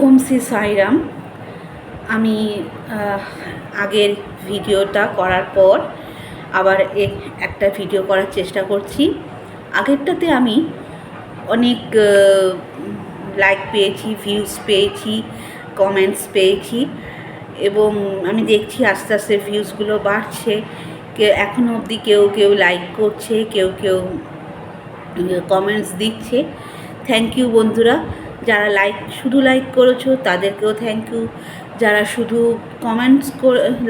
ওম শ্রী সাইরাম। আমি আগের ভিডিওটা করার পর আবার একটা ভিডিও করার চেষ্টা করছি। আগেরটাতে আমি অনেক লাইক পেয়েছি, ভিউজ পেয়েছি, কমেন্টস পেয়েছি এবং আমি দেখছি আস্তে আস্তে ভিউজগুলো বাড়ছে। এখনও অবধি কেউ কেউ লাইক করছে, কেউ কেউ কমেন্টস দিচ্ছে। থ্যাংক ইউ বন্ধুরা। যারা শুধু লাইক করেছো তাদেরকেও থ্যাংক ইউ। যারা শুধু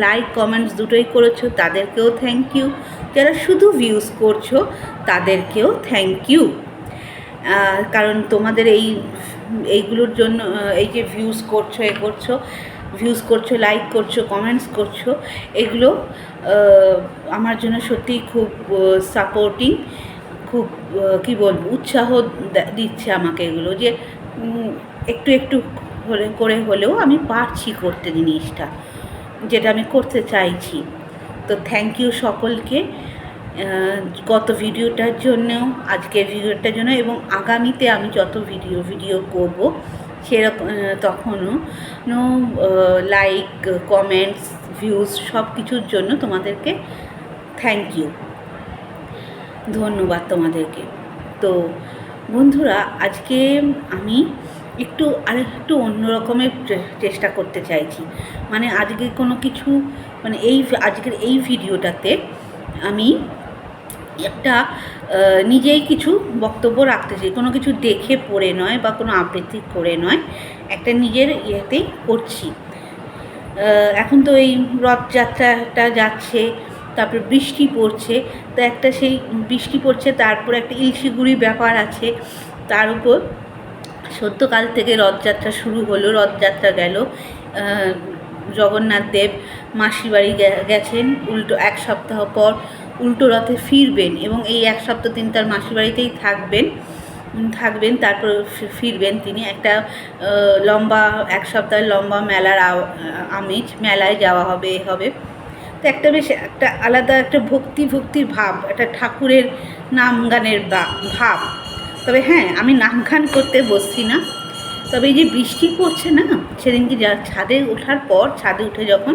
লাইক কমেন্টস দুটোই করেছো তাদেরকেও থ্যাংক ইউ। যারা শুধু ভিউজ করছো তাদেরকেও থ্যাংক ইউ। কারণ তোমাদের এইগুলোর জন্য, এই যে ভিউজ করছো, লাইক করছো, কমেন্টস করছো, এগুলো আমার জন্য সত্যিই খুব সাপোর্টিং, খুব কী বলবো, উৎসাহ দিচ্ছে আমাকে এগুলো, যে একটু একটু করে হলেও আমি পারছি করতে জিনিসটা, যেটা আমি করতে চাইছি। তো থ্যাংক ইউ সকলকে, গত ভিডিওটার জন্যও, আজকের ভিডিওটার জন্য, এবং আগামীতে আমি যত ভিডিও করব সেরকম তখনও লাইক, কমেন্টস, ভিউজ সব কিছুর জন্য তোমাদেরকে থ্যাংক ইউ, ধন্যবাদ তোমাদেরকে। তো বন্ধুরা, আজকে আমি আরেকটু অন্য রকমের চেষ্টা করতে চাইছি। মানে আজকে কোনো কিছু, মানে আজকের এই ভিডিওটাতে আমি একটা নিজেই কিছু বক্তব্য রাখতে চাই, কোনো কিছু দেখে পড়ে নয় বা কোনো আবৃত্তি করে নয়, একটা নিজের ইয়েতেই করছি। এখন তো এই রথযাত্রাটা যাচ্ছে, তারপরে বৃষ্টি পড়ছে, তো একটা সেই বৃষ্টি পড়ছে, তারপর একটা ইলশিগুড়ি ব্যাপার আছে, তার উপর সত্যকাল থেকে রথযাত্রা শুরু হলো, রথযাত্রা গেল, জগন্নাথ দেব মাসির বাড়ি গেছেন, উল্টো এক সপ্তাহ পর উল্টো রথে ফিরবেন এবং এই এক সপ্তাহ তিনি তার মাসির বাড়িতেই থাকবেন, তারপর ফিরবেন তিনি। একটা এক সপ্তাহের লম্বা মেলার আমেজ, মেলায় যাওয়া হবে তো একটা বেশ একটা আলাদা একটা ভক্তির ভাব, একটা ঠাকুরের নাম গানের ভাব। তবে হ্যাঁ, আমি নাম গান করতে বসছি না, তবে এই যে বৃষ্টি পড়ছে না, সেদিনকে ছাদে ওঠার পর, ছাদে উঠে যখন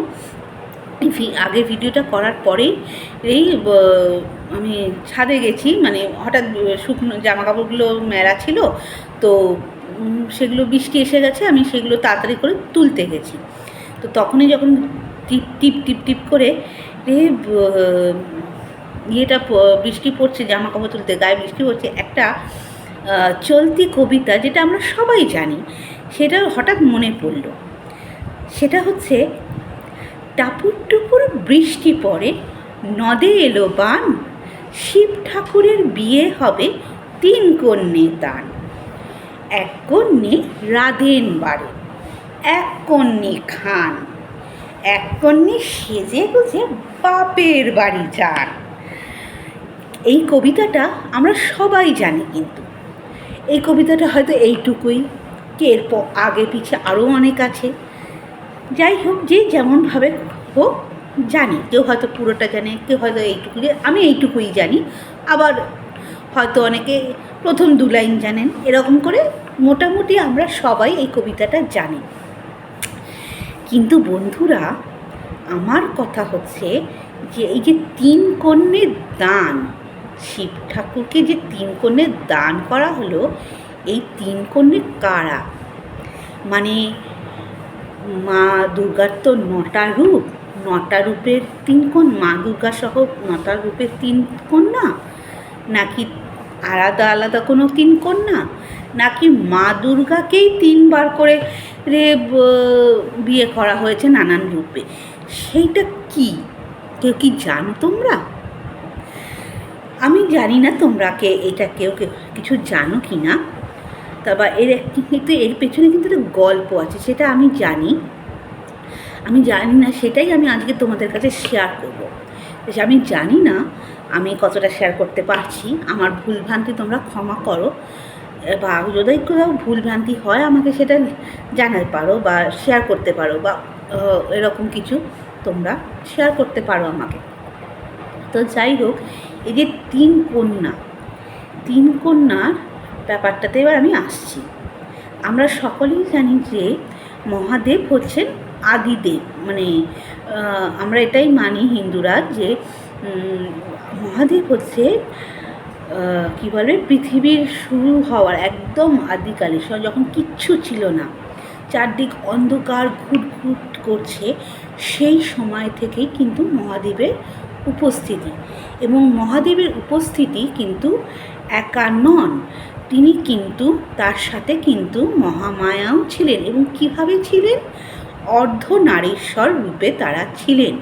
আগে ভিডিওটা করার পরেই আমি ছাদে গেছি, মানে হঠাৎ শুকনো জামা কাপড়গুলো মেলা ছিল, তো সেগুলো বৃষ্টি এসে গেছে, আমি সেগুলো তাড়াতাড়ি করে তুলতে গেছি। তো তখনই যখন টিপ টিপ টিপ টিপ করে বৃষ্টি পড়ছে, জামা কাপড় তুলতে গায়ে বৃষ্টি পড়ছে, একটা চলতি কবিতা যেটা আমরা সবাই জানি, সেটা হঠাৎ মনে পড়ল। সেটা হচ্ছে, টাপুর টুপুর বৃষ্টি পড়ে, নদে এলো বান, শিব ঠাকুরের বিয়ে হবে 3 কন্যে দান। 1 কন্যে রাধেন বাড়ে, 1 কন্যে খান, 1 কন্যে সেজে গুজে বাপের বাড়ি যান। এই কবিতাটা আমরা সবাই জানি, কিন্তু এই কবিতাটা হয়তো এইটুকুই, কি এরপর আগে পিছে আরও অনেক আছে। যাই হোক, যে যেমনভাবে হোক জানি, কেউ হয়তো পুরোটা জানে, কেউ হয়তো এইটুকু, আমি এইটুকুই জানি, আবার হয়তো অনেকে প্রথম 2 লাইন জানেন, এরকম করে মোটামুটি আমরা সবাই এই কবিতাটা জানি। কিন্তু বন্ধুরা, আমার কথা হচ্ছে যে এই যে 3 কন্যের দান, শিব ঠাকুরকে যে 3 কন্যের দান করা হলো, এই 3 কন্যে কারা? মানে মা দুর্গার তো 9টা রূপ, 9টা রূপের 3 কন্যা, মা দুর্গা সহ 9টা রূপের 3 কন্যা, নাকি আলাদা আলাদা কোনো 3 কন্যা, নাকি মা দুর্গাকেই 3 বার করে বিয়ে করা হয়েছে নানান রূপে? সেইটা কি কেউ কি জানো তোমরা? আমি জানি না তোমরা এটা কেউ কিছু জানো কি না। তবে কিন্তু এর পেছনে কিন্তু একটা গল্প আছে, সেটা আমি জানি না, সেটাই আমি আজকে তোমাদের কাছে শেয়ার করবো। আমি জানি না আমি কতটা শেয়ার করতে পারছি, আমার ভুলভ্রান্তি তোমরা ক্ষমা করো, বা যদি কোথাও ভুলভ্রান্তি হয় আমাকে সেটা জানাতে পারো বা শেয়ার করতে পারো, বা এরকম কিছু তোমরা শেয়ার করতে পারো আমাকে। তো যাই হোক, এই যে 3 কন্যার ব্যাপারটাতে এবার আমি আসছি। আমরা সকলেই জানি যে মহাদেব হচ্ছেন আদিদেব, মানে আমরা এটাই মানি হিন্দুরা যে মহাদেব হচ্ছে কী বলে পৃথিবীর শুরু হওয়ার একদম আদিকালে যখন কিচ্ছু ছিল না, চারদিক অন্ধকার ঘুটঘুট করছে, সেই সময় থেকেই কিন্তু মহাদেবের উপস্থিতি। এবং মহাদেবের উপস্থিতি কিন্তু একা নন, তিনি কিন্তু তার সাথে কিন্তু মহামায়াও ছিলেন। এবং কিভাবে ছিলেন? অর্ধনারীশ্বর রূপে তারা ছিলেন।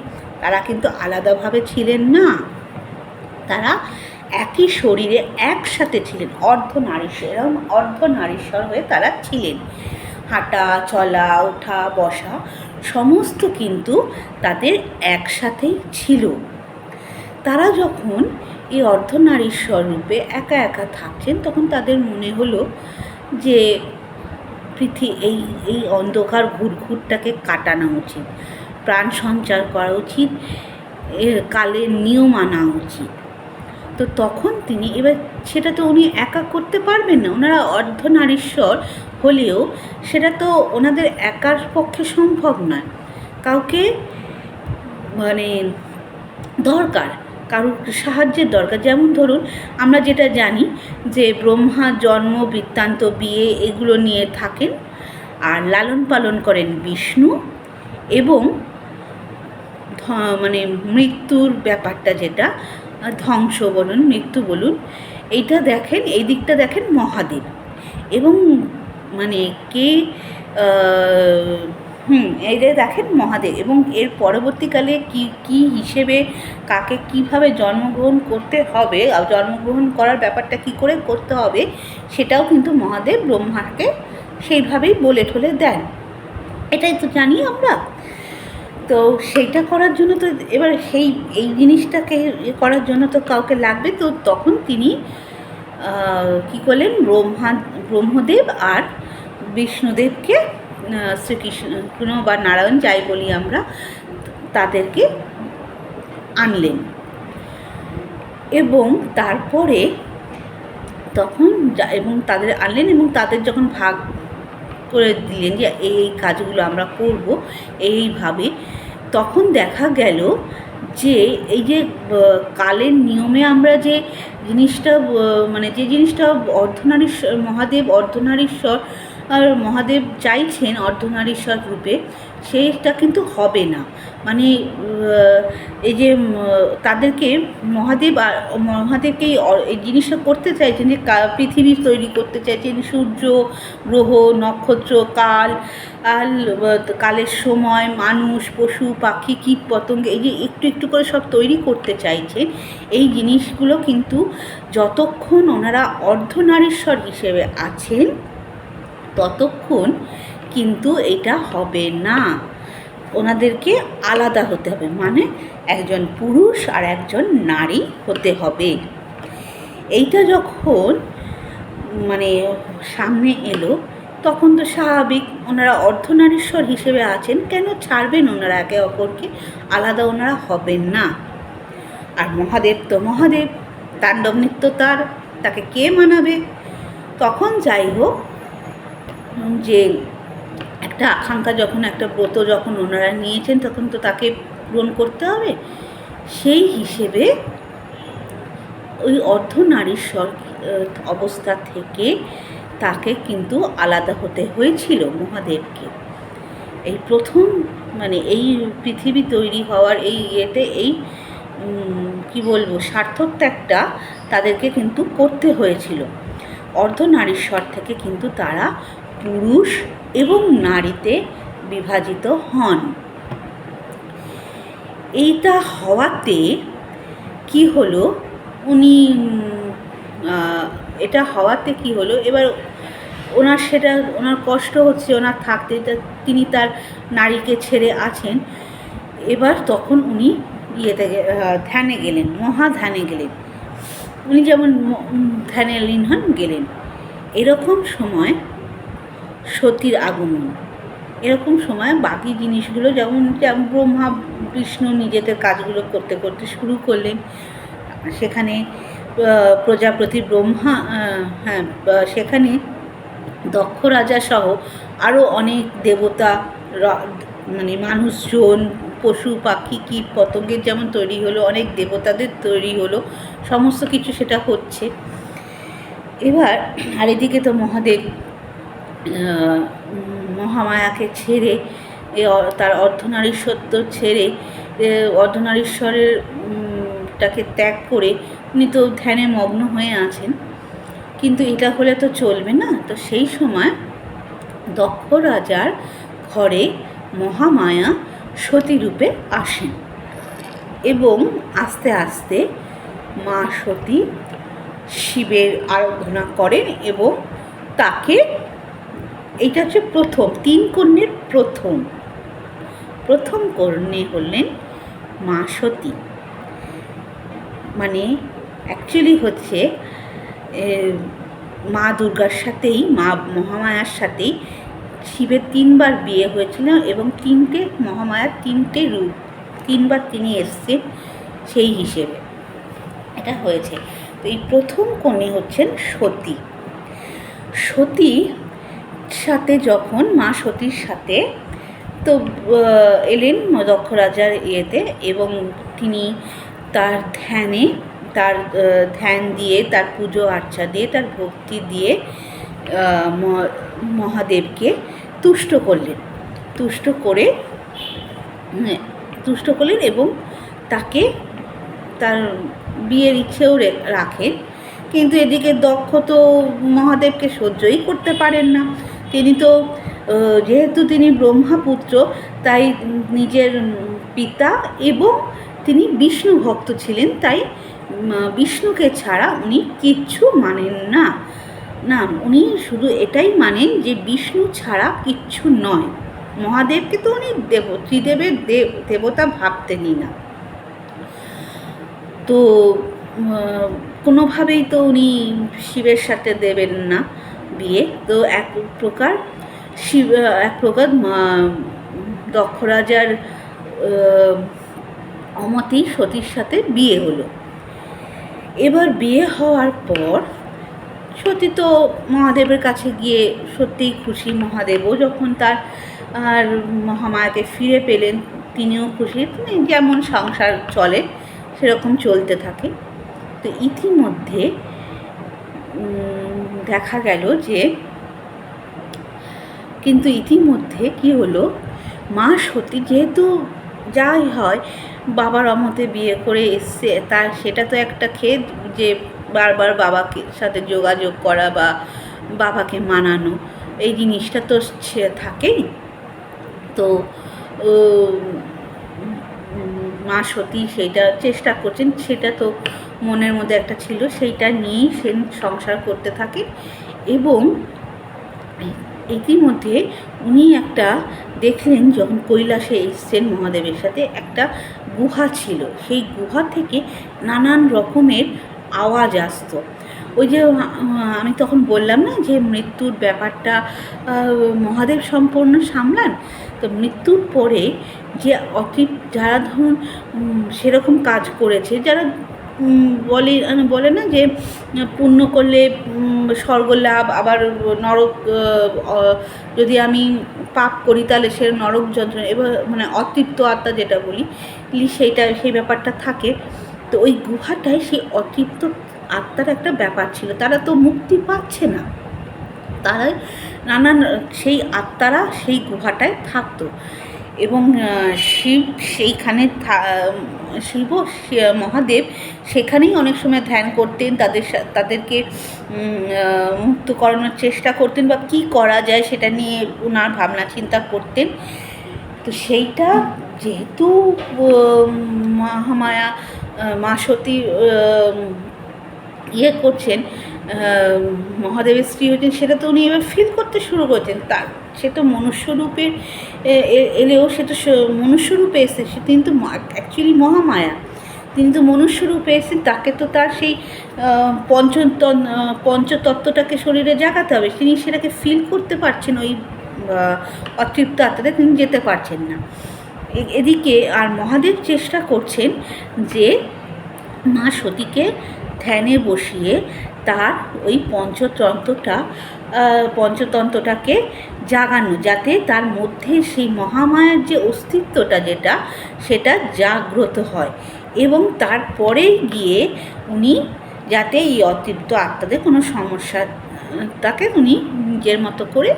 তারা কিন্তু আলাদাভাবে ছিলেন না, তারা একই শরীরে একসাথে ছিলেন, অর্ধনারীশ্বর, এরকম অর্ধনারীশ্বর হয়ে তারা ছিলেন। হাঁটা চলা ওঠা বসা সমস্ত কিন্তু তাদের একসাথেই ছিল। তারা যখন এই অর্ধনারীশ্বর রূপে একা একা থাকছেন, তখন তাদের মনে হলো যে এই অন্ধকার ঘুটঘুটটাকে কাটানো উচিত, প্রাণ সঞ্চার করা উচিত, কালের নিয়ম আনা উচিত। তো তখন তিনি, এবার সেটা তো উনি একা করতে পারবেন না, ওনারা অর্ধনারীশ্বর হলেও সেটা তো ওনাদের একার পক্ষে সম্ভব নয়, কাউকে মানে দরকার, কারোর সাহায্যের দরকার। যেমন ধরুন আমরা যেটা জানি যে ব্রহ্মা জন্ম বৃত্তান্ত বিয়ে এগুলো নিয়ে থাকেন, আর লালন পালন করেন বিষ্ণু, এবং মানে মৃত্যুর ব্যাপারটা যেটা ধ্বংস বলুন মৃত্যু বলুন, এইটা দেখেন, এই দিকটা দেখেন মহাদেব। এবং মানে কে এইটা দেখেন মহাদেব। এবং এর পরবর্তীকালে কি হিসেবে কাকে কিভাবে জন্মগ্রহণ করতে হবে, জন্মগ্রহণ করার ব্যাপারটা কি করে করতে হবে, সেটাও কিন্তু মহাদেব ব্রহ্মাকে সেইভাবেই বলে ঠলে দেন, এটাই তো জানি আমরা। তো সেইটা করার জন্য তো এবার এই জিনিসটাকে করার জন্য তো কাউকে লাগবে। তো তখন তিনি কী করলেন, ব্রহ্মদেব আর বিষ্ণুদেবকে, শ্রীকৃষ্ণ বা নারায়ণ যাই বলি আমরা, তাদেরকে আনলেন। এবং তারপরে তখন এবং তাদের আনলেন, এবং তাদের যখন ভাগ করে দিলেন যে এই কাজগুলো আমরা করব এইভাবে, তখন দেখা গেল যে এই যে কালের নিয়মে আমরা যে জিনিসটা মানে যে জিনিসটা অর্ধনারীশ্বর মহাদেব চাইছেন অর্ধনারীশ্বর রূপে, সেইটা কিন্তু হবে না। মানে এই যে তাদেরকে মহাদেবকে এই জিনিসটা করতে চাইছেন, যে পৃথিবী তৈরি করতে চাইছেন, সূর্য গ্রহ নক্ষত্র কালের সময়, মানুষ পশু পাখি কীট পতঙ্গ, এই যে একটু একটু করে সব তৈরি করতে চাইছেন। এই জিনিসগুলো কিন্তু যতক্ষণ ওনারা অর্ধনারীশ্বর হিসেবে আছেন ততক্ষণ কিন্তু এটা হবে না, ওনাদেরকে আলাদা হতে হবে, মানে একজন পুরুষ আর একজন নারী হতে হবে। এইটা যখন মানে সামনে এলো, তখন তো স্বাভাবিক, ওনারা অর্ধনারীশ্বর হিসেবে আছেন, কেন ছাড়বেন ওনারা একে অপরকে, আলাদা ওনারা হবেন না। আর মহাদেব তো মহাদেব, তাণ্ডব নৃত্য তাকে কে মানাবে? তখন যাই হোক, যে একটা আকাঙ্ক্ষা যখন, একটা ব্রত যখন ওনারা নিয়েছেন, তখন তো তাকে পূরণ করতে হবে। সেই হিসেবে ওই অর্ধনারীশ্বর অবস্থা থেকে তাকে কিন্তু আলাদা হতে হয়েছিল মহাদেবকে। এই প্রথম মানে এই পৃথিবী তৈরি হওয়ার এই এই কী বলবো, সার্থক ত্যাগটা তাদেরকে কিন্তু করতে হয়েছিল। অর্ধনারীশ্বর থেকে কিন্তু তারা পুরুষ এবং নারীতে বিভাজিত হন। এইটা হওয়াতে কি হলো, এটা হওয়াতে কি হলো, এবার ওনার কষ্ট হচ্ছে, ওনার থাকতে, তিনি তার নারীকে ছেড়ে আছেন। এবার তখন উনি ধ্যানে গেলেন, মহাধ্যানে গেলেন, উনি যেমন ধ্যানে লীন হন গেলেন। এরকম সময় সতীর আগমন, এরকম সময় বাকি জিনিসগুলো যেমন ব্রহ্মা বিষ্ণু নিজেদের কাজগুলো করতে করতে শুরু করলেন। সেখানে প্রজাপতি ব্রহ্মা সেখানে দক্ষ রাজা সহ আরও অনেক দেবতা, মানে মানুষজন, পশু পাখি কীট পতঙ্গের যেমন তৈরি হলো, অনেক দেবতাদের তৈরি হলো, সমস্ত কিছু সেটা হচ্ছে। এবার আর এদিকে তো মহাদেব মহামায়াকে ছেড়ে তার অর্ধনারীশ্বত্ব ছেড়ে অর্ধনারীশ্বরের টাকে ত্যাগ করে উনি তো ধ্যানে মগ্ন হয়ে আছেন। কিন্তু এটা হলে তো চলবে না। তো সেই সময় দক্ষ রাজার ঘরে মহামায়া সতীরূপে আসেন এবং আস্তে আস্তে মা সতী শিবের আরাধনা করেন এবং তাকে, এইটা হচ্ছে প্রথম 3 কন্যের প্রথম কন্যে হলেন মা সতী। মানে অ্যাকচুয়ালি হচ্ছে মা দুর্গার সাথেই, মা মহামায়ার সাথেই শিবের 3 বার বিয়ে হয়েছিল এবং মহামায়ার 3টে রূপ, 3 বার তিনি এসছেন সেই হিসেবে এটা হয়েছে। তো এই প্রথম কন্যা হচ্ছেন সতী। সতীর সাথে যখন মা সতীর সাথে তো এলেন দক্ষ রাজার ইয়েতে, এবং তিনি তার ধ্যান দিয়ে, তার পুজো আর্চা দিয়ে, তার ভক্তি দিয়ে মহাদেবকে তুষ্ট করলেন এবং তাকে তার বিয়ের ইচ্ছেও রাখেন। কিন্তু এদিকে দক্ষ তো মহাদেবকে সহ্যই করতে পারেন না। তিনি তো যেহেতু তিনি ব্রহ্মাপুত্র, তাই নিজের পিতা এবং তিনি বিষ্ণু ভক্ত ছিলেন, তাই বিষ্ণুকে ছাড়া উনি কিচ্ছু মানেন না। উনি শুধু এটাই মানেন যে বিষ্ণু ছাড়া কিচ্ছু নয়। মহাদেবকে তো উনি ত্রিদেবের দেবতা ভাবতেনই না। তো কোনোভাবেই তো উনি শিবের সাথে দেবেন না বিয়ে। তো এক প্রকার দক্ষ রাজার অমতেই সতীর সাথে বিয়ে হলো। এবার বিয়ে হওয়ার পর সতী তো মহাদেবের কাছে গিয়ে সত্যিই খুশি। মহাদেবও যখন তার মহামায়াকে ফিরে পেলেন, তিনিও খুশি। যেমন সংসার চলে সেরকম চলতে থাকে। তো ইতিমধ্যে দেখা গেল যে কি হলো, মা সতী যেহেতু যাই হয় বাবার অমতে বিয়ে করে এসছে, সেটা তো একটা খেদ যে বারবার বাবাকে সাথে যোগাযোগ করা বা বাবাকে মানানো, এই জিনিসটা তো থাকেই। তো মা সতী সেইটা চেষ্টা করছেন, সেটা তো মনের মধ্যে একটা ছিল, সেইটা নিয়েই সে সংসার করতে থাকেন। এবং ইতিমধ্যে উনি একটা দেখলেন, যখন কৈলাসে এসছেন মহাদেবের সাথে, একটা গুহা ছিল। সেই গুহা থেকে নানান রকমের আওয়াজ আসতো। ওই যে আমি তখন বললাম না যে মৃত্যুর ব্যাপারটা মহাদেব সম্পূর্ণ সামলান। তো মৃত্যুর পরে যে যারা ধরুন সেরকম কাজ করেছে, যারা বলে না যে পুণ্য করলে স্বর্গ লাভ, আবার নরক, যদি আমি পাপ করি তাহলে সে নরক যন্ত্রণা, এবার মানে অতৃপ্ত আত্মা যেটা বলি সেই ব্যাপারটা থাকে। তো ওই গুহাটায় সেই অতৃপ্ত আত্মার একটা ব্যাপার ছিল। তারা তো মুক্তি পাচ্ছে না, তারা সেই আত্মারা সেই গুহাটায় থাকতো। এবং মহাদেব সেখানেই অনেক সময় ধ্যান করতেন, তাদেরকে মুক্ত করানোর চেষ্টা করতেন, বা কী করা যায় সেটা নিয়ে ওনার ভাবনা চিন্তা করতেন। তো সেইটা যেহেতু মহামায়া মা সতী করছেন, মহাদেবের স্ত্রী হচ্ছেন, সেটা তো উনি এবার ফিল করতে শুরু করছেন। সে তো মনুষ্যরূপে এলেও সে তো মনুষ্যরূপে এসে, সে কিন্তু অ্যাকচুয়ালি মহামায়া, তিনি তো মনুষ্যরূপে এসেছেন। তাকে তো তার সেই পঞ্চতত্ত্বটাকে শরীরে জাগাতে হবে। তিনি সেটাকে ফিল করতে পারছেন, ওই অতৃপ্ত আত্মাতে তিনি যেতে পারছেন না। এদিকে আর মহাদেব চেষ্টা করছেন যে মা সতীকে ধ্যানে বসিয়ে তার ওই পঞ্চতন্ত্রটা পঞ্চতন্ত্রটাকে জাগানো, যাতে তার মধ্যে সেই মহামায়ার যে অস্তিত্বটা সেটা জাগ্রত হয়, এবং তারপরেই গিয়ে উনি যাতে এই অতৃপ্ত আত্মাদের কোনো সমস্যা তাকে উনি নিজের মতো করে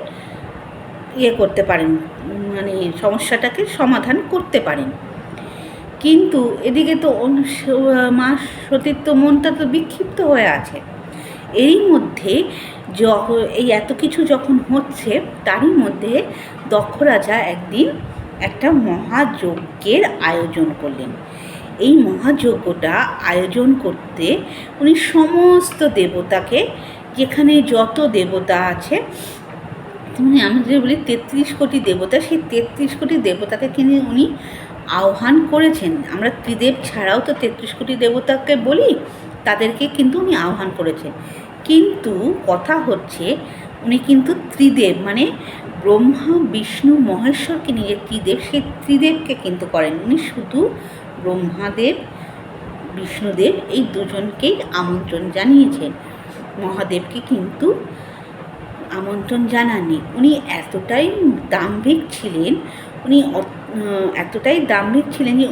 করতে পারেন, মানে সমস্যাটাকে সমাধান করতে পারেন। কিন্তু এদিকে তো মা সতীর তো মনটা তো বিক্ষিপ্ত হয়ে আছে। এরই মধ্যে এই এত কিছু যখন হচ্ছে, তারই মধ্যে দক্ষ রাজা একদিন একটা মহাযজ্ঞের আয়োজন করলেন। এই মহাযজ্ঞটা আয়োজন করতে উনি সমস্ত দেবতাকে, যেখানে যত দেবতা আছে, মানে আমরা যে বলি 33 কোটি দেবতা, সেই 33 কোটি দেবতাকে কিন্তু উনি আহ্বান করেছেন। আমরা ত্রিদেব ছাড়াও তো 33 কোটি দেবতাকে বলি, তাদেরকে কিন্তু উনি আহ্বান করেছেন। কিন্তু কথা হচ্ছে, উনি কিন্তু ত্রিদেব মানে ব্রহ্মা বিষ্ণু মহেশ্বরকে নিয়ে ত্রিদেব, সেই ত্রিদেবকে কিন্তু করেন। উনি শুধু ব্রহ্মাদেব বিষ্ণুদেব এই দুজনকেই আমন্ত্রণ জানিয়েছেন, মহাদেবকে কিন্তু আমন্ত্রণ জানাননি। উনি এতটাই দাম্ভিক ছিলেন, যে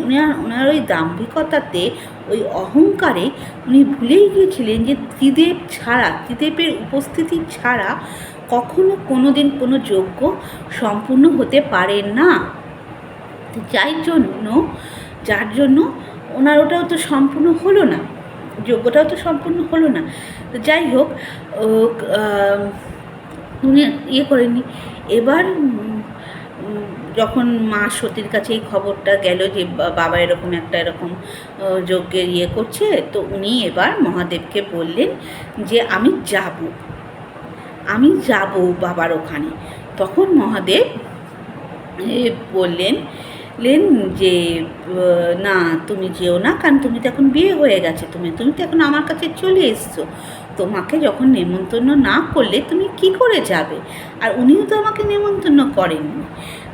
ওনার ওই দাম্ভিকতাতে, ওই অহংকারে উনি ভুলেই গিয়েছিলেন যে ত্রিদেবের উপস্থিতি ছাড়া কখনো কোনো দিন কোনো যজ্ঞ সম্পূর্ণ হতে পারে না। যার জন্য ওনার ওটাও তো সম্পূর্ণ হলো না, যজ্ঞটাও তো সম্পূর্ণ হলো না। তো যাই হোক, উনি করেননি। এবার যখন মা সতীর কাছে এই খবরটা গেল যে বাবা এরকম যজ্ঞের করছে, তো উনি এবার মহাদেবকে বললেন যে আমি যাব বাবার ওখানে। তখন মহাদেব বললেন যে না, তুমি যেও না, কারণ তুমি তো এখন বিয়ে হয়ে গেছে, তুমি তো এখন আমার কাছে চলে এসছো, তোমাকে যখন নেমন্তন্ন না করলে তুমি কি করে যাবে? আর উনিও তো আমাকে নেমন্তন্ন করেননি,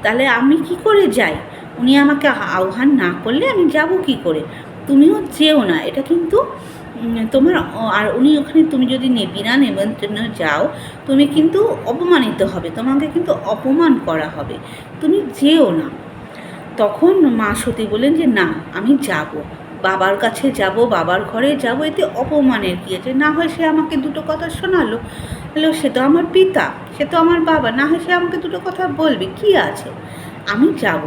তাহলে আমি কি করে যাই? উনি আমাকে আহ্বান না করলে আমি যাব কি করে? তুমিও যেও না, এটা কিন্তু তোমার। আর উনি ওখানে তুমি যদি বিনা নেমন্তন্ন যাও, তুমি কিন্তু অপমানিত হবে, তোমাকে কিন্তু অপমান করা হবে, তুমি যেও না। তখন মা সতী বলেন যে না, আমি যাব, বাবার কাছে যাব, বাবার ঘরে যাব, এতে অপমানের কী আছে? না হয় সে আমাকে দুটো কথা শোনালো, সে তো আমার পিতা, সে তো আমার বাবা, না হয় সে আমাকে দুটো কথা বলবে, কি আছে? আমি যাব।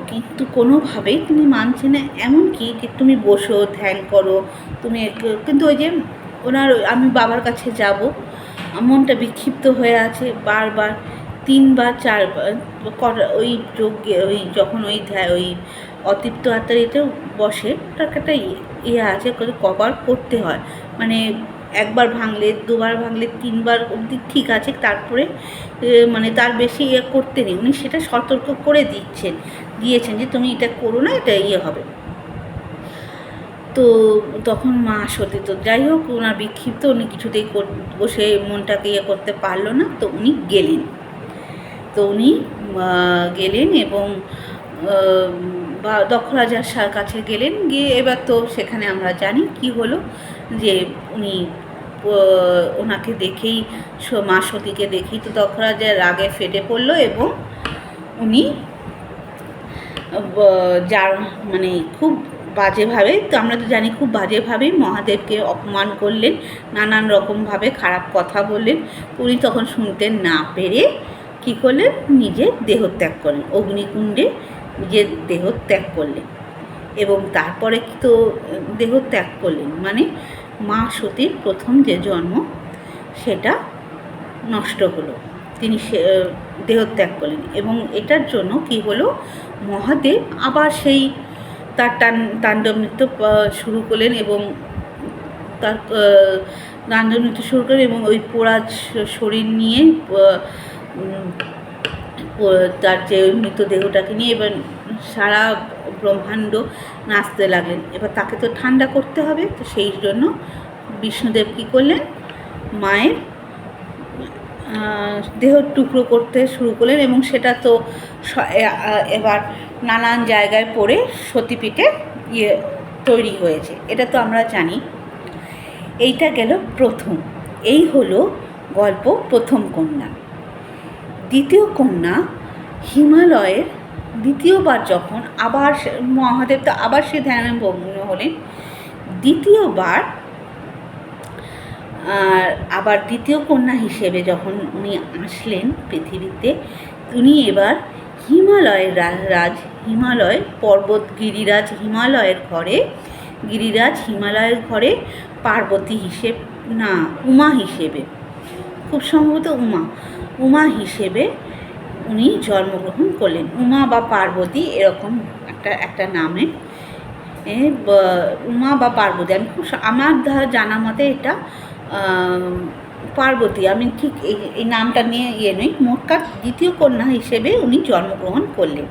কিন্তু কোনোভাবেই তিনি মানছে না। এমনকি যে তুমি বসো, ধ্যান করো, তুমি কিন্তু ওই যে আমি বাবার কাছে যাব, মনটা বিক্ষিপ্ত হয়ে আছে, বারবার 3 বা 4 বার ওই যজ্ঞে, যখন ওই অতৃপ্ত আত্মার বসে, তার একটা আছে, কবার করতে হয়, মানে একবার ভাঙলে, দুবার ভাঙলে, 3 বার অবধি ঠিক আছে, তারপরে মানে তার বেশি করতে নেই। উনি সেটা সতর্ক করে দিয়েছেন যে তুমি এটা করো না, এটা হবে। তো তখন মা সতী, তো যাই হোক, ওনার বিক্ষিপ্ত, উনি কিছুতেই বসে মনটাকে করতে পারলো না, তো উনি গেলেন। এবং দক্ষ রাজার কাছে গেলেন, গিয়ে এবার তো সেখানে আমরা জানি কি হলো, যে উনি ওনাকে দেখেই, মা সতীকে দেখেই তো দক্ষ রাজার রাগে ফেটে পড়লো, এবং উনি মানে খুব বাজেভাবে, তো আমরা তো জানি খুব বাজেভাবেই মহাদেবকে অপমান করলেন, নানান রকমভাবে খারাপ কথা বললেন। উনি তখন শুনতে না পেরে কী করলেন, নিজের দেহত্যাগ করলেন, অগ্নিকুণ্ডে নিজের দেহত্যাগ করলেন। এবং তারপরে তো দেহত্যাগ করলেন মানে মা সতীর প্রথম যে জন্ম, সেটা নষ্ট হলো, তিনি দেহত্যাগ করলেন। এবং এটার জন্য কি হলো, মহাদেব আবার সেই তার তাণ্ডব নৃত্য শুরু করলেন, এবং তার তাণ্ডব নৃত্য শুরু করলেন, এবং ওই পোড়া শরীর নিয়ে, তার যে মৃতদেহটাকে নিয়ে এবার সারা ব্রহ্মাণ্ড নাচতে লাগলেন। এবার তাকে তো ঠান্ডা করতে হবে, তো সেই জন্য বিষ্ণুদেব কী করলেন, মায়ের দেহ টুকরো করতে শুরু করলেন, এবং সেটা তো এবার নানান জায়গায় পড়ে সতীপীঠে তৈরি হয়েছে, এটা তো আমরা জানি। এইটা গেল প্রথম। এই হলো গল্প প্রথম কন্যা। দ্বিতীয় কন্যা হিমালয়ের দ্বিতীয়বার যখন আবার মহাদেব তো আবার সে ধ্যানে মগ্ন হলেন, দ্বিতীয়বার আবার দ্বিতীয় কন্যা হিসেবে যখন উনি আসলেন পৃথিবীতে, উনি এবার হিমালয়ের হিমালয় পর্বত গিরিরাজ হিমালয়ের ঘরে পার্বতী উমা হিসেবে, খুব সম্ভবত উমা হিসেবে উনি জন্মগ্রহণ করলেন। উমা বা পার্বতী এরকম একটা নামে, উমা বা পার্বতী, আমি আমার জানা মতে এটা পার্বতী, আমি ঠিক এই নামটা নিয়ে নই, মোটকাট দ্বিতীয় কন্যা হিসেবে উনি জন্মগ্রহণ করলেন।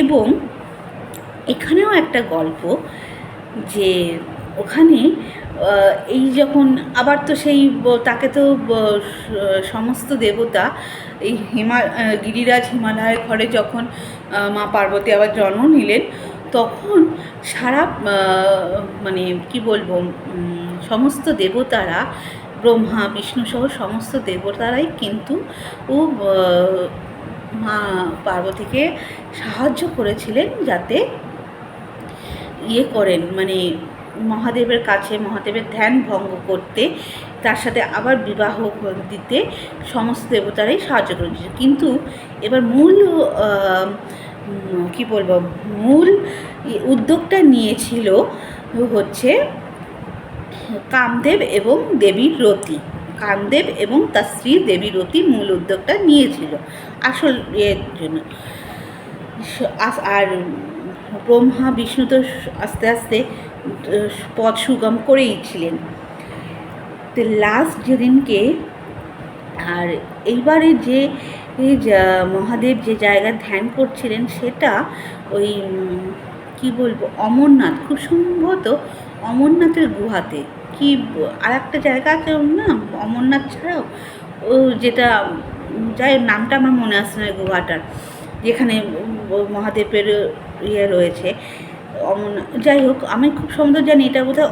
এবং এখানেও একটা গল্প যে ওখানে এই যখন আবার তো সেই তাকে তো সমস্ত দেবতা এই গিরিরাজ হিমালয়ের ঘরে যখন মা পার্বতী আবার জন্ম নিলেন, তখন সারা মানে কি বলবো, সমস্ত দেবতারা, ব্রহ্মা বিষ্ণু সহ সমস্ত দেবতারাই কিন্তু মা পার্বতীকে সাহায্য করেছিলেন যাতে করেন, মানে মহাদেবের কাছে মহাদেবের ধ্যান ভঙ্গ করতে, তার সাথে আবার বিবাহ দিতে সমস্ত দেবতারাই সাহায্য করেছিল। কিন্তু এবার মূল উদ্যোগটা নিয়েছিল হচ্ছে কামদেব এবং দেবী রতি। কামদেব এবং তার স্ত্রী দেবী রতি মূল উদ্যোগটা নিয়েছিল আসল এর জন্য। আর ব্রহ্মা বিষ্ণু তো আস্তে আস্তে পথ সুগম করেই ছিলেন। তো লাস্ট যেদিনকে, আর এইবারে যে মহাদেব যে জায়গায় ধ্যান করছিলেন সেটা ওই কি বলবো, অমরনাথ, খুব সম্ভবত অমরনাথের গুহাতে, কি আর একটা জায়গা আছে না অমরনাথ ছাড়াও, ও যেটা যাই নামটা আমার মনে আসছে না গুহাটার, যেখানে মহাদেবের রয়েছে অমরনাথ, যাই হোক আমি খুব সুন্দর জানি এটা বোধহয়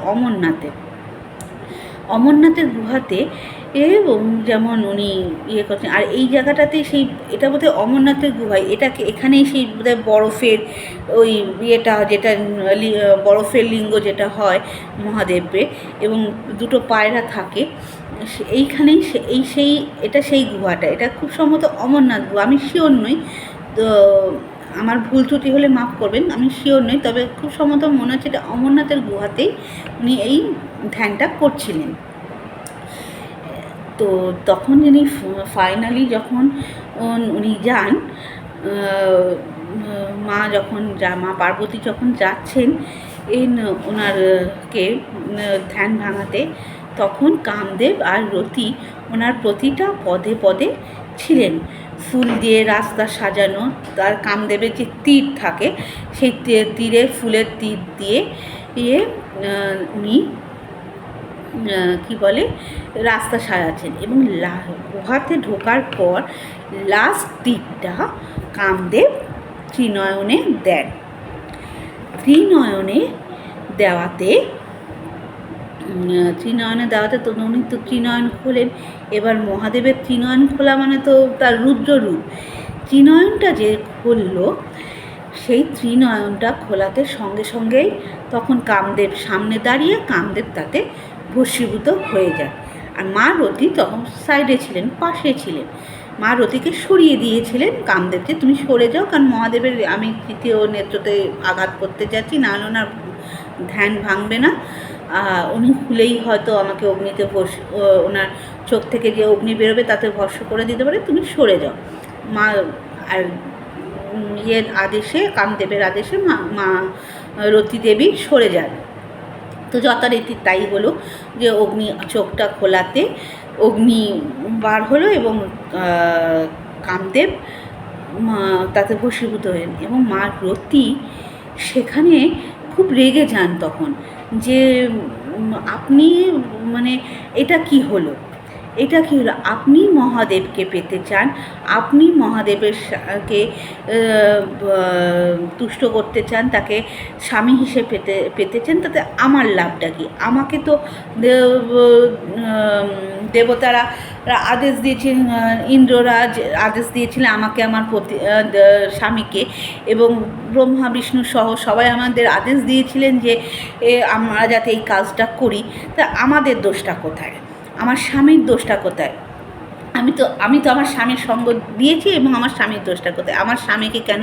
অমরনাথের গুহাতে যেমন উনি করছেন। আর এই জায়গাটাতে সেই এটা বোধহয় অমরনাথের গুহায়, এটাকে এখানেই সেই বোধহয় বরফের ওই যেটা বরফের লিঙ্গ যেটা হয় মহাদেবের, এবং দুটো পায়রা থাকে এইখানেই, এটা সেই গুহাটা, এটা খুব সম্ভবত অমরনাথ গুহা, আমি শিওর নই, তো আমার ভুল ত্রুটি হলে মাফ করবেন, আমি শিওর নই, তবে খুব সম্ভবত মনে হচ্ছে এটা অমরনাথের গুহাতেই উনি এই ধ্যানটা করছিলেন। তো তখন যিনি ফাইনালি যখন উনি যান, মা পার্বতী যখন যাচ্ছেন ওনারকে ধ্যান ভাঙাতে, তখন কামদেব আর রতি ওনার প্রতিটা পদে পদে ছিলেন। ফুল দিয়ে রাস্তা সাজানো, তার কামদেবের যে তীর থাকে সেই তীরে ফুলের তীর দিয়ে উনি রাস্তা সাজাচ্ছেন। এবং গুহাতে ঢোকার পর লাস্ট তীরটা কামদেব ত্রিনয়নে দেন। ত্রিনয়নে দেওয়াতে তো উনি তো ত্রিনয়ন খোলেন। এবার মহাদেবের ত্রিনয়ন খোলা মানে তো তার রুদ্ররূপ, ত্রিনয়নটা যে খুললো, সেই ত্রিনয়নটা খোলাতে সঙ্গে সঙ্গেই তখন কামদেব সামনে দাঁড়িয়ে, কামদেব তাতে ভস্মীভূত হয়ে যায়। আর মা রতি তখন সাইডে ছিলেন, পাশে ছিলেন, মা রতিকে সরিয়ে দিয়েছিলেন কামদেব, যে তুমি সরে যাও, কারণ মহাদেবের আমি তৃতীয় নেত্রতে আঘাত করতে যাচ্ছি, নাহলে ওনার ধ্যান ভাঙবে না, উনি খুলেই হয়তো আমাকে অগ্নিতে ওনার চোখ থেকে যে অগ্নি বেরোবে তাতে ভস্ম করে দিতে পারে, তুমি সরে যাও। মা আর আদেশে, কামদেবের আদেশে মা রতি দেবী সরে যান। তো যথারীতি তাই হলো, যে অগ্নি চোখটা খোলাতে অগ্নি বার হলো এবং কামদেব তাতে ভস্মীভূত হলেন। এবং মা রতি সেখানে খুব রেগে যান তখন, যে আপনি এটা কি হলো, এটা কী হলো? আপনি মহাদেবকে পেতে চান, আপনি মহাদেবের কে তুষ্ট করতে চান, তাকে স্বামী হিসেবে পেতে চান, তাতে আমার লাভটা কী? আমাকে তো দেবতারা আদেশ দিয়েছিলেন, ইন্দ্ররাজ আদেশ দিয়েছিলেন আমাকে আমার স্বামীকে, এবং ব্রহ্মা বিষ্ণু সহ সবাই আমাদের আদেশ দিয়েছিলেন যে আমরা যাতে এই কাজটা করি। তা আমাদের দোষটা কোথায়? আমার স্বামীর দোষটা কোথায়? আমি তো আমার স্বামীর সঙ্গ দিয়েছি, এবং আমার স্বামীর দোষটা কোথায়? আমার স্বামীকে কেন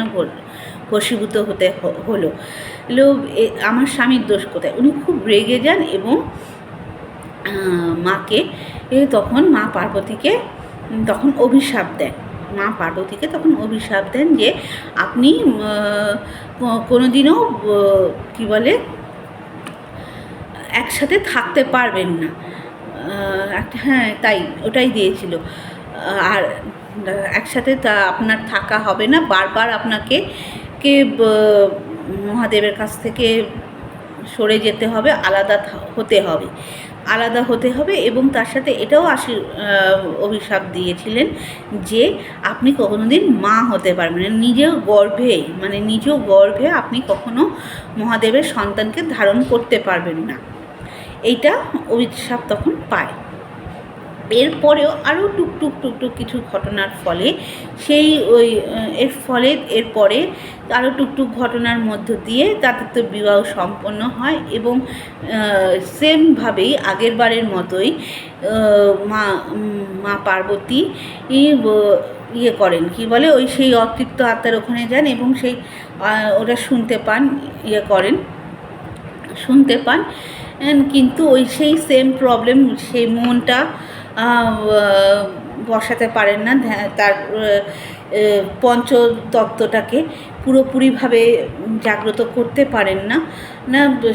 বশীভূত হতে হলো? আমার স্বামীর দোষ কোথায়? উনি খুব রেগে যান এবং মাকে তখন মা পার্বতীকে তখন অভিশাপ দেন। মা পার্বতীকে তখন অভিশাপ দেন যে আপনি কোনোদিনও কী বলে একসাথে থাকতে পারবেন না। হ্যাঁ, তাই ওটাই দিয়েছিল। আর একসাথে আপনার থাকা হবে না, বারবার আপনাকে মহাদেবের কাছ থেকে সরে যেতে হবে, আলাদা হতে হবে, এবং তার সাথে এটাও অভিশাপ দিয়েছিলেন যে আপনি কোনোদিন মা হতে পারবেন না, নিজ গর্ভে আপনি কখনো মহাদেবের সন্তানকে ধারণ করতে পারবেন না। এইটা অভিশাপ তখন পায়। এরপরেও আরও টুকটুক কিছু ঘটনার ফলে এরপরে আরও টুকটুক ঘটনার মধ্য দিয়ে তাদের তো বিবাহ সম্পন্ন হয়, এবং সেমভাবেই আগের বারের মতোই মা পার্বতী করেন, কি বলে, সেই অতৃপ্ত আত্মার ওখানে যান, এবং ওরা শুনতে পান, কিন্তু সেই সেম প্রবলেম, সেই মনটা বসাতে পারেন না, তার পঞ্চতত্ত্বটাকে পুরোপুরিভাবে জাগ্রত করতে পারেন না।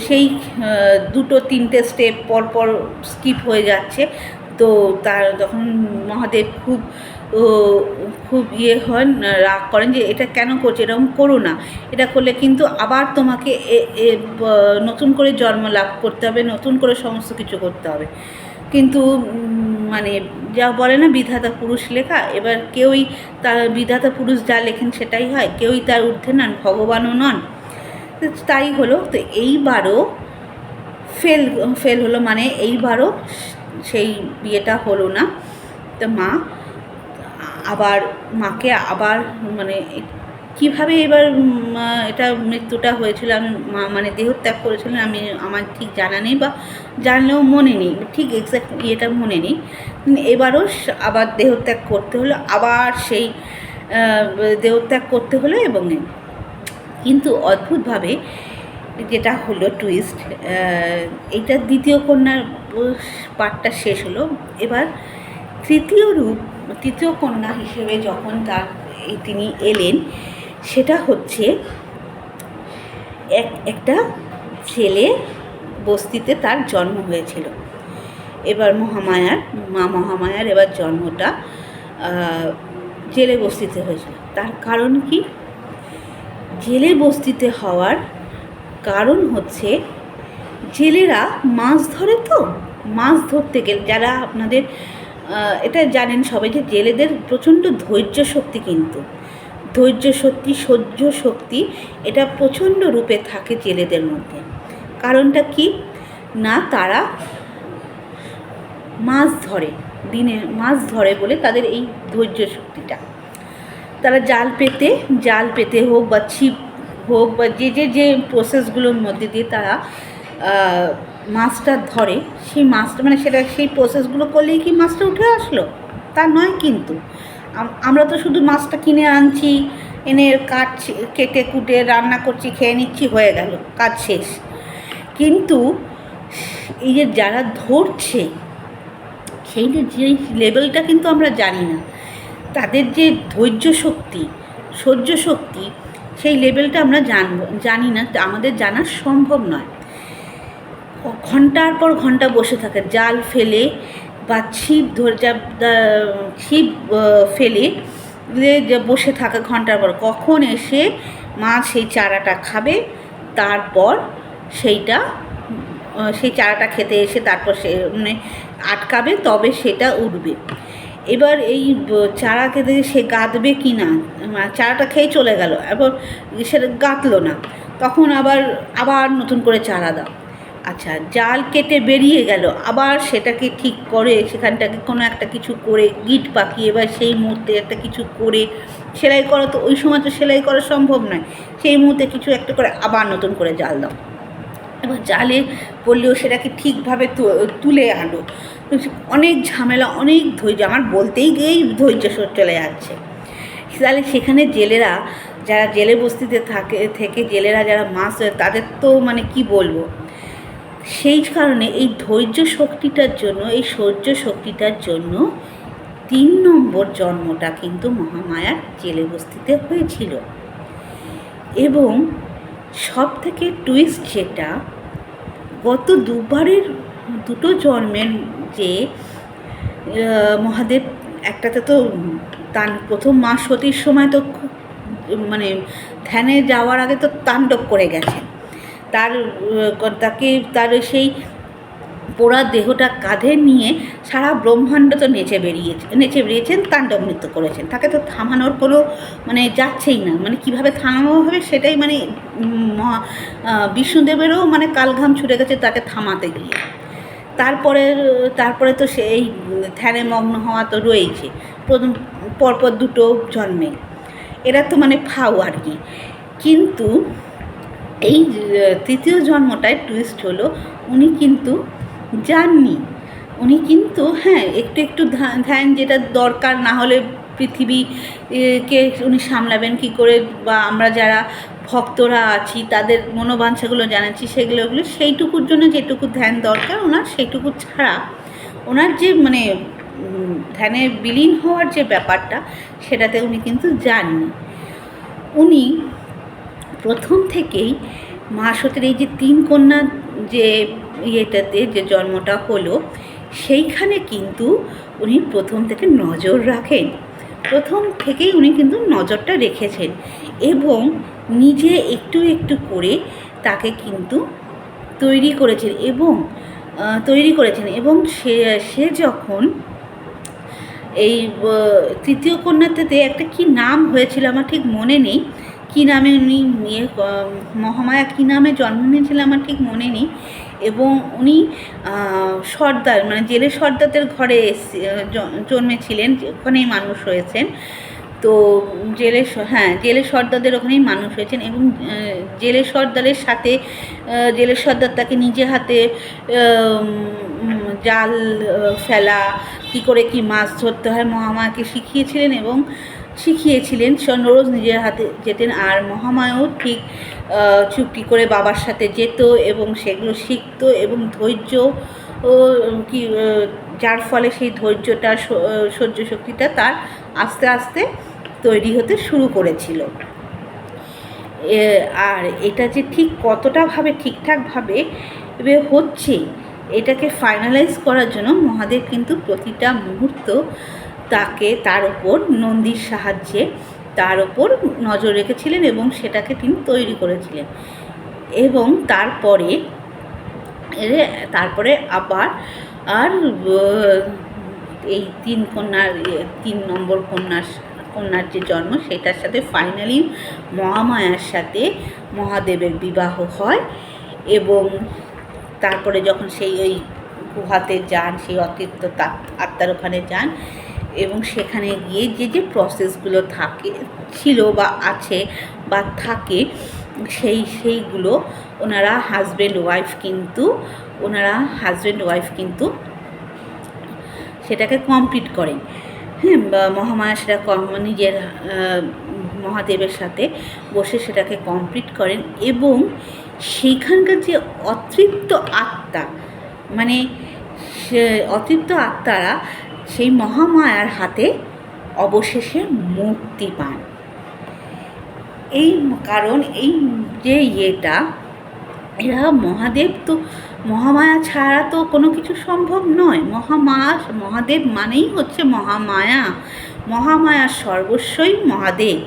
সেই 2-3টে স্টেপ পর স্কিপ হয়ে যাচ্ছে। তো তার তখন মহাদেব খুব হন, রাগ করেন যে এটা কেন করছে, এরকম করো না, এটা করলে কিন্তু আবার তোমাকে নতুন করে জন্ম লাভ করতে হবে, নতুন করে সমস্ত কিছু করতে হবে। কিন্তু মানে যা বলে না, বিধাতা পুরুষ লেখা, এবার কেউই তার বিধাতা পুরুষ যা লেখেন সেটাই হয়, কেউই তার ঊর্ধ্বে নন, ভগবানও নন। তাই হলো। তো এইবারও ফেল হলো, মানে এইবারও সেই বিয়েটা হলো না। তো মাকে আবার মানে কীভাবে এবার এটা মৃত্যুটা হয়েছিল, মানে দেহত্যাগ করেছিলেন, আমার ঠিক জানা নেই, বা জানলেও মনে নেই, ঠিক এক্স্যাক্ট ইয়েটা মনে নেই। এবারও আবার দেহত্যাগ করতে হলো, দেহত্যাগ করতে হলো। এবং কিন্তু অদ্ভুতভাবে যেটা হলো টুইস্ট, এইটা দ্বিতীয় কন্যার পার্টটা শেষ হলো। এবার তৃতীয় কন্যা হিসেবে যখন তিনি এলেন, সেটা হচ্ছে একটা ছেলে বস্তিতে তার জন্ম হয়েছিল। এবার মা মহামায়ার এবার জন্মটা জেলে বস্তিতে হয়েছিল। তার কারণ কি? জেলে বস্তিতে হওয়ার কারণ হচ্ছে জেলেরা মাছ ধরে, তো মাছ ধরতে গেলে, যারা আপনাদের এটা জানেন সবাই, যে জেলেদের প্রচণ্ড ধৈর্য শক্তি, কিন্তু ধৈর্য শক্তি, সহ্য শক্তি, এটা প্রচণ্ড রূপে থাকে জেলেদের মধ্যে। কারণটা কি না, তারা দিনে মাছ ধরে বলে তাদের এই ধৈর্য শক্তিটা। তারা জাল পেতে হোক, বা ছিপ হোক, বা যে প্রসেসগুলোর মধ্যে দিয়ে তারা মাছটা ধরে, সেই মাছটা মানে সেই প্রসেসগুলো করলেই কি মাছটা উঠে আসলো? তা নয়। কিন্তু আমরা তো শুধু মাছটা কিনে আনছি, এনে কেটে কুটে রান্না করছি, খেয়ে নিচ্ছি, হয়ে গেল, কাজ শেষ। কিন্তু এই যে যারা ধরছে, সেই যে লেভেলটা কিন্তু আমরা জানি না। তাদের যে ধৈর্য শক্তি, সহ্য শক্তি, সেই লেভেলটা আমরা জানি না, আমাদের জানা সম্ভব নয়। ঘন্টার পর ঘন্টা বসে থাকে, জাল ফেলে বা ছিপ ফেলে বসে থাকে ঘন্টার পর, কখন এসে মাছ সেই চারাটা খাবে, তারপর সেই চারাটা খেতে এসে তারপর সে মানে আটকাবে তবে সেটা উঠবে। এবার এই চারাকে দেখে সে গাঁদবে কি না, চারাটা খেয়ে চলে গেল, এবার সেটা গাঁথলো না, তখন আবার নতুন করে চারা দাও। আচ্ছা, জাল কেটে বেরিয়ে গেল, আবার সেটাকে ঠিক করে সেখানটাকে কোনো একটা কিছু করে গিট পাকিয়ে বা সেই মুহূর্তে একটা কিছু করে সেলাই করা, তো ওই সময় তো সেলাই করা সম্ভব নয়, সেই মুহূর্তে কিছু একটা করে আবার নতুন করে জাল দাও। এবার জালে পড়লেও সেটাকে ঠিকভাবে তুলে আনো, অনেক ঝামেলা, অনেক ধৈর্য, আমার বলতেই গিয়েই ধৈর্য চলে যাচ্ছে। তাহলে সেখানে জেলেরা, যারা জেলে বস্তিতে থেকে জেলেরা যারা মাছ ধরে, তাদের তো মানে কি বলবো, সেই কারণে এই ধৈর্য শক্তিটার জন্য, এই সহ্য শক্তিটার জন্য 3 নম্বর জন্মটা কিন্তু মহামায়ার জেলে বস্তিতে হয়েছিল। এবং সব থেকে টুইস্ট যেটা, গত দুটো জন্মের যে মহাদেব, একটাতে তো তার প্রথম মা সতীর সময় তো মানে ধ্যানে যাওয়ার আগে তো তাণ্ডব করে গেছেন, তার সেই পোড়া দেহটা কাঁধে নিয়ে সারা ব্রহ্মাণ্ড তো নেচে বেরিয়েছেন, তাণ্ডব নৃত্য করেছেন, তাকে তো থামানোর কোনো মানে যাচ্ছেই না, মানে কীভাবে থামানো হবে সেটাই মানে বিষ্ণুদেবেরও মানে কালঘাম ছুটে গেছে তাকে থামাতে গিয়ে। তারপরে তো সেই ধ্যানে মগ্ন হওয়া তো রয়েছে পরপর দুটো জন্মে, এরা তো মানে ফাও আর কি। কিন্তু এই তৃতীয় জন্মটায় টুইস্ট হলো, উনি কিন্তু যাননি, উনি কিন্তু হ্যাঁ একটু ধ্যান যেটা দরকার, না হলে পৃথিবীকে উনি সামলাবেন কী করে, বা আমরা যারা ভক্তরা আছি তাদের মনোবাঞ্ছাগুলো জানাচ্ছি, সেগুলো সেইটুকুর জন্য যেটুকু ধ্যান দরকার ওনার, সেইটুকু ছাড়া ওনার যে মানে ধ্যানে বিলীন হওয়ার যে ব্যাপারটা, সেটাতে উনি কিন্তু যাননি। উনি প্রথম থেকেই মা সতীর এই যে 3 কন্যা যে ইয়েটাতে যে জন্মটা হলো, সেইখানে কিন্তু উনি প্রথম থেকে নজর রাখেন, প্রথম থেকেই উনি কিন্তু নজরটা রেখেছেন এবং নিজে একটু করে তাকে কিন্তু তৈরি করেছেন এবং সে যখন এই তৃতীয় কন্যাতে একটা কি নাম হয়েছিল আমার ঠিক মনে নেই, কী নামে উনি মহামায়া কী নামে জন্ম নিয়েছিল আমার ঠিক মনে নেই, এবং উনি সর্দার মানে জেলে সর্দারদের ঘরে জন্মেছিলেন, ওখানেই মানুষ হয়েছেন। তো জেলে সর্দারদের ওখানেই মানুষ হয়েছেন এবং জেলে সর্দারের সাথে জেলে সর্দার তাকে নিজে হাতে জাল ফেলা, কী করে কি মাছ ধরতে হয় মহামায়াকে শিখিয়েছিলেন। রোজ নিজের হাতে যেতেন, আর মহামায়াও ঠিক চুক্তি করে বাবার সাথে যেত এবং সেগুলো শিখত এবং ধৈর্য যার ফলে সেই ধৈর্যটা সহ্য শক্তিটা তার আস্তে আস্তে তৈরি হতে শুরু করেছিল। আর এটা যে ঠিক কতটাভাবে ঠিকঠাকভাবে হচ্ছে, এটাকে ফাইনালাইজ করার জন্য মহাদেব কিন্তু প্রতিটা মুহূর্ত তার ওপর নন্দীর সাহায্যে তার ওপর নজর রেখেছিলেন এবং সেটাকে তিনি তৈরি করেছিলেন। এবং তারপরে আবার এই 3 নম্বর কন্যার যে জন্ম, সেটার সাথে ফাইনালি মহামায়ার সাথে মহাদেবের বিবাহ হয়। এবং তারপরে যখন সেই ওই গুহাতে যান, সেই অতৃপ্ত আত্মার ওখানে যান এবং সেখানে গিয়ে যে প্রসেসগুলো ছিল বা আছে বা থাকে, সেইগুলো ওনারা হাজব্যান্ড ওয়াইফ কিন্তু সেটাকে কমপ্লিট করেন। হ্যাঁ, মহামায়া সেটা নিজের মহাদেবের সাথে বসে সেটাকে কমপ্লিট করেন এবং সেইখানকার যে অতৃপ্ত আত্মা, মানে অতৃপ্ত আত্মারা সেই মহামায়ার হাতে অবশেষে মুক্তি পান। কারণ এই যে এরা মহামায়া ছাড়া তো কোনো কিছু সম্ভব নয়। মহাদেব মানেই হচ্ছে মহামায়ার সর্বস্বই মহাদেব।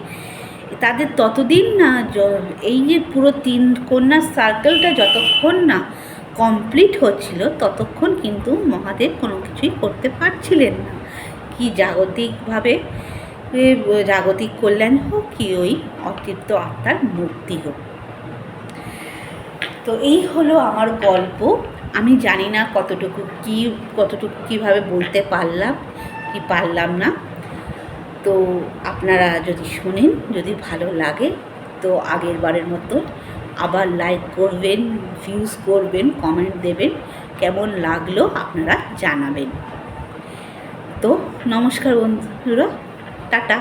তাদের ততদিন না, এই যে পুরো 3 কন্যার সার্কেলটা যতক্ষণ না কমপ্লিট হচ্ছিল ততক্ষণ কিন্তু মহাদেব কোনো কিছুই করতে পারছিলেন না। কি জাগতিকভাবে জাগতিক কল্যাণ হোক, কি ওই অতৃপ্ত আত্মার মুক্তি হোক। তো এই হলো আমার গল্প। আমি জানি না কতটুকু কীভাবে বলতে পারলাম কি পারলাম না। তো আপনারা যদি শোনেন, যদি ভালো লাগে তো আগের বারের মতো আবার লাইক করবেন, ভিউজ করবেন, কমেন্ট দেবেন, কেমন লাগলো আপনারা জানাবেন। তো নমস্কার বন্ধুরা, টাটা।